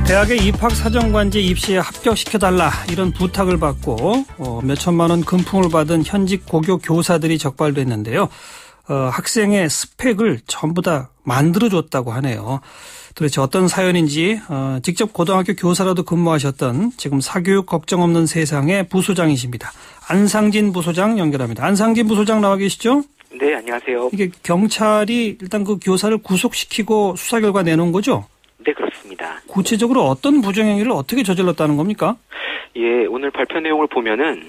대학의 입학사정관제 입시에 합격시켜달라 이런 부탁을 받고 몇천만 원 금품을 받은 현직 고교 교사들이 적발됐는데요. 학생의 스펙을 전부 다 만들어줬다고 하네요. 도대체 어떤 사연인지 직접 고등학교 교사로도 근무하셨던 지금 사교육 걱정 없는 세상의 부소장이십니다. 안상진 부소장 연결합니다. 안상진 부소장 나와 계시죠? 네, 안녕하세요. 이게 경찰이 일단 그 교사를 구속시키고 수사 결과 내놓은 거죠? 네, 그렇습니다. 구체적으로 어떤 부정행위를 어떻게 저질렀다는 겁니까? 예, 오늘 발표 내용을 보면은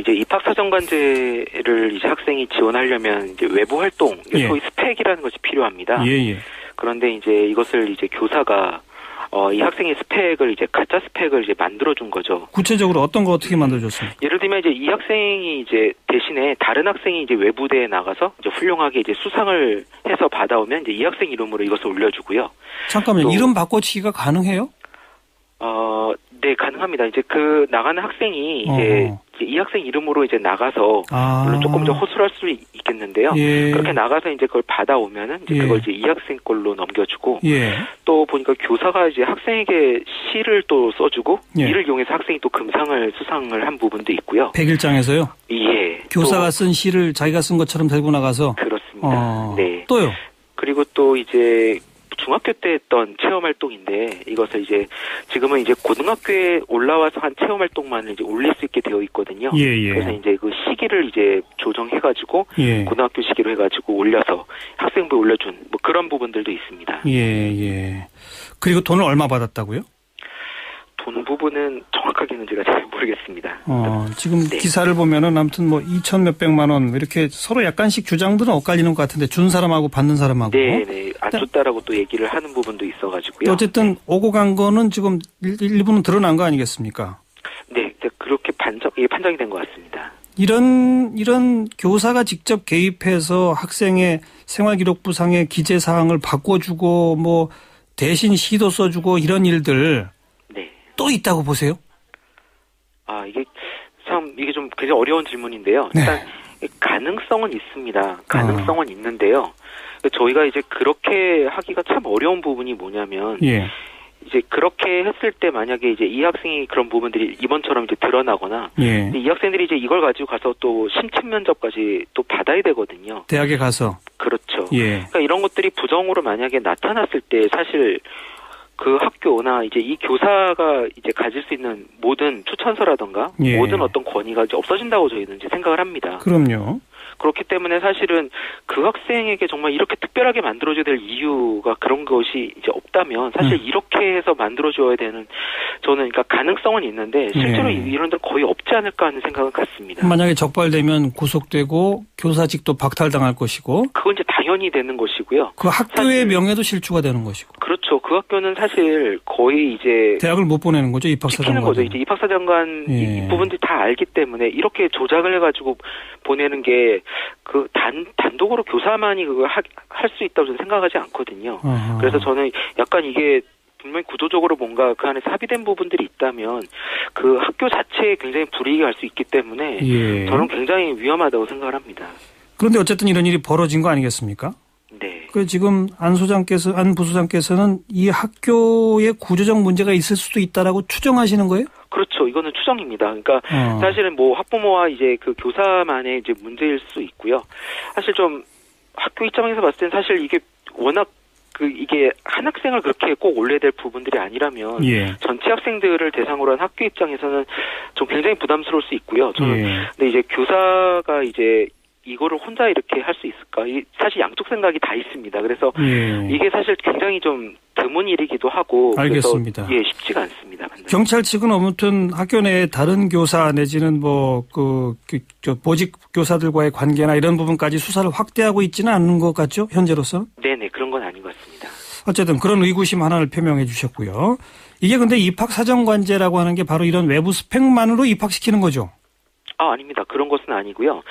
이제 입학사정관제를 이제 학생이 지원하려면 이제 외부 활동, 소위 스펙이라는 것이 필요합니다. 예. 그런데 이제 이것을 이제 교사가 이 학생의 스펙을 이제 가짜 스펙을 이제 만들어준 거죠. 구체적으로 어떤 거 어떻게 만들어줬습니까? 예를 들면 이제 이 학생이 이제 대신에 다른 학생이 이제 외부대에 나가서 이제 훌륭하게 이제 수상을 해서 받아오면 이제 이 학생 이름으로 이것을 올려주고요. 잠깐만요. 이름 바꿔치기가 가능해요? 네, 가능합니다. 이제 그 나가는 학생이 이제 이 학생 이름으로 이제 나가서 물론 조금 더 호소할 수 있겠는데요. 예. 그렇게 나가서 이제 그걸 받아오면은 이제 그걸 이제 이 학생 걸로 넘겨주고 또 보니까 교사가 이제 학생에게 시를 또 써주고 이를 이용해서 학생이 또 금상을 수상을 한 부분도 있고요. 백일장에서요? 예. 교사가 쓴 시를 자기가 쓴 것처럼 들고 나가서 그렇습니다. 네. 또요? 그리고 또 이제 중학교 때 했던 체험활동인데 이것을 이제 지금은 이제 고등학교에 올라와서 한 체험활동만을 이제 올릴 수 있게 되어 있거든요. 그래서 이제 그 시기를 이제 조정해가지고 고등학교 시기로 해가지고 올려서 학생부에 올려준 뭐 그런 부분들도 있습니다. 예. 그리고 돈을 얼마 받았다고요? 돈 부분은 정확하게는 제가 잘 모르겠습니다. 지금 기사를 보면은 아무튼 뭐 2천 몇백만 원 이렇게 서로 약간씩 주장들은 엇갈리는 것 같은데 준 사람하고 받는 사람하고. 네. 안 줬다라고 또 얘기를 하는 부분도 있어가지고요. 어쨌든 오고 간 거는 지금 일부는 드러난 거 아니겠습니까? 네, 그렇게 판정이 된 것 같습니다. 이런 교사가 직접 개입해서 학생의 생활기록부상의 기재사항을 바꿔주고 뭐 대신 시도 써주고 이런 일들 또 있다고 보세요? 이게 좀 굉장히 어려운 질문인데요. 일단 가능성은 있습니다. 가능성은 있는데요. 저희가 이제 그렇게 하기가 참 어려운 부분이 뭐냐면 이제 그렇게 했을 때 만약에 이제 이 학생이 그런 부분들이 이번처럼 이제 드러나거나 이 학생들이 이제 이걸 가지고 가서 또 심층 면접까지 또 받아야 되거든요. 대학에 가서. 그렇죠. 그러니까 이런 것들이 부정으로 만약에 나타났을 때 사실 그 학교나 이제 이 교사가 이제 가질 수 있는 모든 추천서라던가 모든 어떤 권위가 이제 없어진다고 저희는 이제 생각을 합니다. 그럼요. 그렇기 때문에 사실은 그 학생에게 정말 이렇게 특별하게 만들어줘야 될 이유가 그런 것이 이제 없다면 사실 이렇게 해서 만들어줘야 되는 저는 그러니까 가능성은 있는데 실제로 이런 데는 거의 없지 않을까 하는 생각은 갖습니다. 만약에 적발되면 구속되고 교사직도 박탈당할 것이고 그건 이제 당연히 되는 것이고요. 그 학교의 명예도 실추가 되는 것이고. 그렇죠. 그 학교는 사실 거의 이제 대학을 못 보내는 거죠. 입학사정관. 시키는 거죠. 이제 입학사정관 이 부분들이 다 알기 때문에 이렇게 조작을 해가지고 보내는 게 그 단독으로 교사만이 그걸 할 수 있다고 저는 생각하지 않거든요. 그래서 저는 약간 이게 분명히 구조적으로 뭔가 그 안에서 합의된 부분들이 있다면 그 학교 자체에 굉장히 불이익이 갈 수 있기 때문에 저는 굉장히 위험하다고 생각을 합니다. 그런데 어쨌든 이런 일이 벌어진 거 아니겠습니까? 네. 그 지금 안 부소장께서는 이 학교에 구조적 문제가 있을 수도 있다라고 추정하시는 거예요? 그렇죠. 이거는 추정입니다. 그러니까 사실은 뭐 학부모와 이제 그 교사만의 이제 문제일 수 있고요. 사실 좀 학교 입장에서 봤을 땐 사실 이게 워낙 이게 한 학생을 그렇게 꼭 올려야 될 부분들이 아니라면 전체 학생들을 대상으로 한 학교 입장에서는 좀 굉장히 부담스러울 수 있고요. 저는 근데 이제 교사가 이제 이거를 혼자 이렇게 할 수 있을까? 사실 양쪽 생각이 다 있습니다. 그래서 이게 사실 굉장히 좀 드문 일이기도 하고 알겠습니다. 그래서 쉽지가 않습니다. 경찰 측은 아무튼 학교 내 다른 교사 내지는 뭐 보직 교사들과의 관계나 이런 부분까지 수사를 확대하고 있지는 않는 것 같죠? 현재로서? 네네, 그런 건 아닌 것 같습니다. 어쨌든 그런 의구심 하나를 표명해 주셨고요. 이게 근데 입학사정관제라고 하는 게 바로 이런 외부 스펙만으로 입학시키는 거죠? 아닙니다. 그런 것은 아니고요.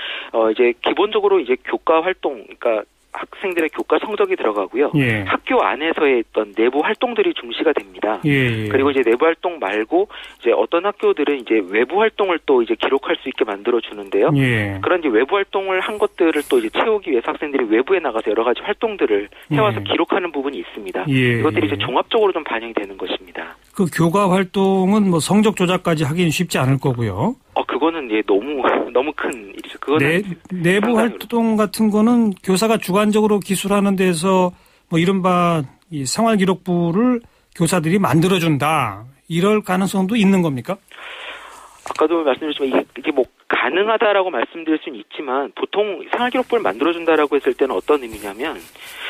이제 기본적으로 이제 교과 활동, 그러니까 학생들의 교과 성적이 들어가고요. 예. 학교 안에서의 어떤 내부 활동들이 중시가 됩니다. 예. 그리고 이제 내부 활동 말고 이제 어떤 학교들은 이제 외부 활동을 또 이제 기록할 수 있게 만들어 주는데요. 예. 그런 이제 외부 활동을 한 것들을 또 이제 채우기 위해서 학생들이 외부에 나가서 여러 가지 활동들을 해와서 기록하는 부분이 있습니다. 예. 이것들이 이제 종합적으로 좀 반영이 되는 것입니다. 그 교과 활동은 뭐 성적 조작까지 하긴 쉽지 않을 거고요. 그거는 예 너무 큰 일이죠. 그거는 내부 활동 같은 거는 교사가 주관적으로 기술하는 데서 뭐 이른바 이 생활기록부를 교사들이 만들어준다. 이럴 가능성도 있는 겁니까? 아까도 말씀드렸지만 이게 뭐 가능하다라고 말씀드릴 수는 있지만 보통 생활기록부를 만들어준다라고 했을 때는 어떤 의미냐면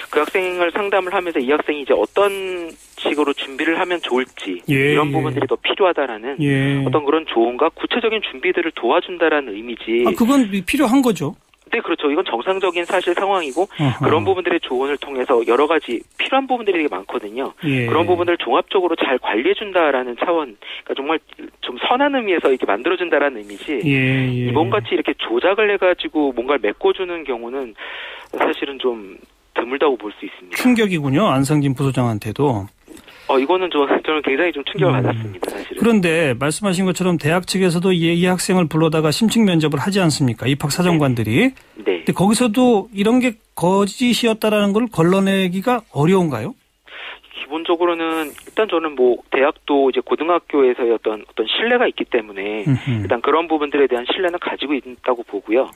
그 학생을 상담을 하면서 이 학생이 이제 어떤 식으로 준비를 하면 좋을지 이런 부분들이 더 필요하다라는 어떤 그런 조언과 구체적인 준비들을 도와준다라는 의미지. 그건 필요한 거죠. 네, 그렇죠. 이건 정상적인 사실 상황이고 그런 부분들의 조언을 통해서 여러 가지 필요한 부분들이 되게 많거든요. 그런 부분들을 종합적으로 잘 관리해준다라는 차원, 그러니까 정말 좀 선한 의미에서 이렇게 만들어준다라는 의미지. 이번같이 이렇게 조작을 해가지고 뭔가를 메꿔주는 경우는 사실은 좀 드물다고 볼 수 있습니다. 충격이군요. 안상진 부소장한테도. 이거는 저는 굉장히 좀 충격을 받았습니다, 사실은. 그런데 말씀하신 것처럼 대학 측에서도 이 학생을 불러다가 심층 면접을 하지 않습니까? 입학사정관들이. 네. 근데 거기서도 이런 게 거짓이었다라는 걸 걸러내기가 어려운가요? 기본적으로는 일단 저는 뭐 대학도 이제 고등학교에서의 어떤 신뢰가 있기 때문에 일단 그런 부분들에 대한 신뢰는 가지고 있다고 보고요.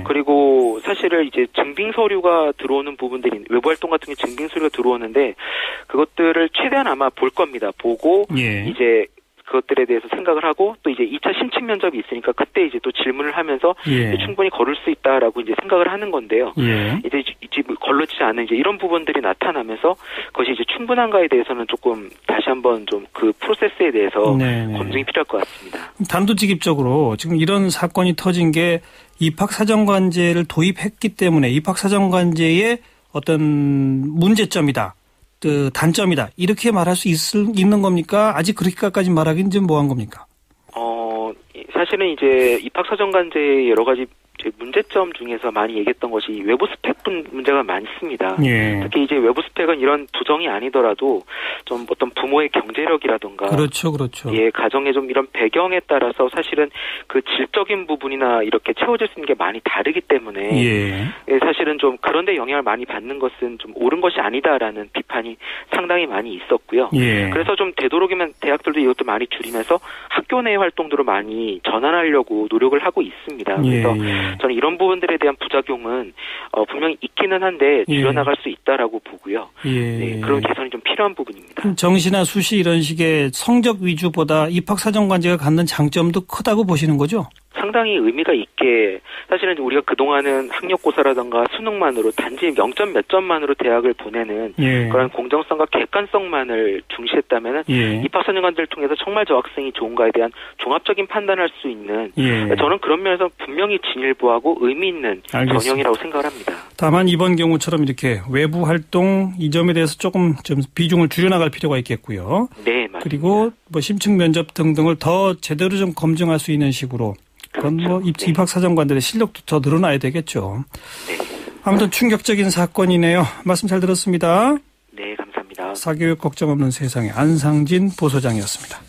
그리고 사실은 이제 증빙 서류가 들어오는 부분들이 외부 활동 같은 게 증빙 서류가 들어오는데 그것들을 최대한 아마 볼 겁니다. 보고 이제 그것들에 대해서 생각을 하고 또 이제 2차 심층 면접이 있으니까 그때 이제 또 질문을 하면서 충분히 거를 수 있다라고 이제 생각을 하는 건데요. 이제 걸러지지 않은 이제 이런 부분들이 나타나면서 그것이 이제 충분한가에 대해서는 조금 다시 한번 좀 그 프로세스에 대해서 검증이 필요할 것 같습니다. 단도직입적으로 지금 이런 사건이 터진 게 입학사정관제를 도입했기 때문에 입학사정관제의 어떤 문제점이다. 그 단점이다. 이렇게 말할 수 있는 겁니까? 아직 그렇게까지 말하기는 좀 뭐한 겁니까? 사실은 이제 입학사정관제의 여러 가지 문제점 중에서 많이 얘기했던 것이 외부 스펙 문제가 많습니다. 특히 이제 외부 스펙은 이런 부정이 아니더라도 좀 어떤 부모의 경제력이라든가. 그렇죠. 가정의 좀 이런 배경에 따라서 사실은 그 질적인 부분이나 이렇게 채워질 수 있는 게 많이 다르기 때문에 사실은 좀 그런데 영향을 많이 받는 것은 좀 옳은 것이 아니다라는 비판이 상당히 많이 있었고요. 그래서 좀 되도록이면 대학들도 이것도 많이 줄이면서 학교 내 활동들을 많이 전환하려고 노력을 하고 있습니다. 그래서 저는 이런 부분들에 대한 부작용은 분명히 있기는 한데 줄여나갈 수 있다라고 보고요. 그런 개선이 좀 필요한 부분입니다. 정시나 수시 이런 식의 성적 위주보다 입학사정관제가 갖는 장점도 크다고 보시는 거죠? 상당히 의미가 있게 사실은 우리가 그동안은 학력고사라든가 수능만으로 단지 0점 몇 점만으로 대학을 보내는 그런 공정성과 객관성만을 중시했다면 입학사정관제를 통해서 정말 저 학생이 좋은가에 대한 종합적인 판단을 할 수 있는 저는 그런 면에서 분명히 진일보하고 의미 있는 전형이라고 생각을 합니다. 다만 이번 경우처럼 이렇게 외부 활동 이 점에 대해서 조금 좀 비중을 줄여나갈 필요가 있겠고요. 네, 맞습니다. 그리고 뭐 심층 면접 등등을 더 제대로 좀 검증할 수 있는 식으로 그건 뭐 입학사정관들의 실력도 더 늘어나야 되겠죠. 아무튼 충격적인 사건이네요. 말씀 잘 들었습니다. 네, 감사합니다. 사교육 걱정 없는 세상의 안상진 부소장이었습니다.